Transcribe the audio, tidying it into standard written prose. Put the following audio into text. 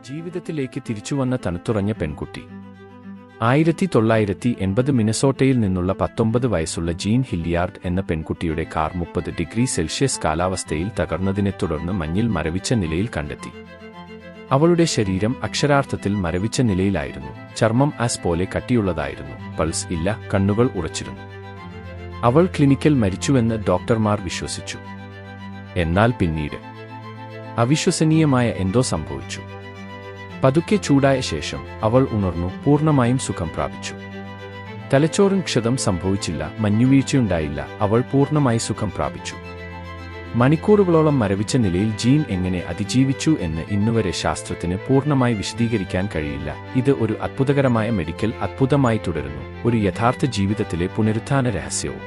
ജീവിതത്തിലേക്ക് തിരിച്ചുവന്ന തണുത്തുറഞ്ഞ പെൺകുട്ടി. 1980 മിനസോട്ടയിൽ നിന്നുള്ള 19 വയസ്സുള്ള ജീൻ ഹില്ലിയാർഡ് എന്ന പെൺകുട്ടിയുടെ കാർ 30 ഡിഗ്രി സെൽഷ്യസ് കാലാവസ്ഥയിൽ തകർന്നതിനെ തുടർന്ന് മഞ്ഞിൽ മരവിച്ച നിലയിൽ കണ്ടെത്തി. അവളുടെ ശരീരം അക്ഷരാർത്ഥത്തിൽ മരവിച്ച നിലയിലായിരുന്നു. ചർമ്മം ആസ് പോലെ കട്ടിയുള്ളതായിരുന്നു. പൾസ് ഇല്ല, കണ്ണുകൾ ഉറച്ചിരുന്നു. അവൾ ക്ലിനിക്കൽ മരിച്ചുവെന്ന് ഡോക്ടർമാർ വിശ്വസിച്ചു. എന്നാൽ പിന്നീട് അവിശ്വസനീയമായ എന്തോ സംഭവിച്ചു. പതുക്കെ ചൂടായ ശേഷം അവൾ ഉണർന്നു, പൂർണ്ണമായും സുഖം പ്രാപിച്ചു. തലച്ചോറിന് ക്ഷതം സംഭവിച്ചില്ല, മഞ്ഞുവീഴ്ചയുണ്ടായില്ല, അവൾ പൂർണ്ണമായി സുഖം പ്രാപിച്ചു. മണിക്കൂറുകളോളം മരവിച്ച നിലയിൽ ജീൻ എങ്ങനെ അതിജീവിച്ചു എന്ന് ഇന്നുവരെ ശാസ്ത്രത്തിന് പൂർണ്ണമായി വിശദീകരിക്കാൻ കഴിയില്ല. ഇത് ഒരു അത്ഭുതകരമായ മെഡിക്കൽ അത്ഭുതമായി തുടരുന്നു, ഒരു യഥാർത്ഥ ജീവിതത്തിലെ പുനരുത്ഥാന രഹസ്യവും.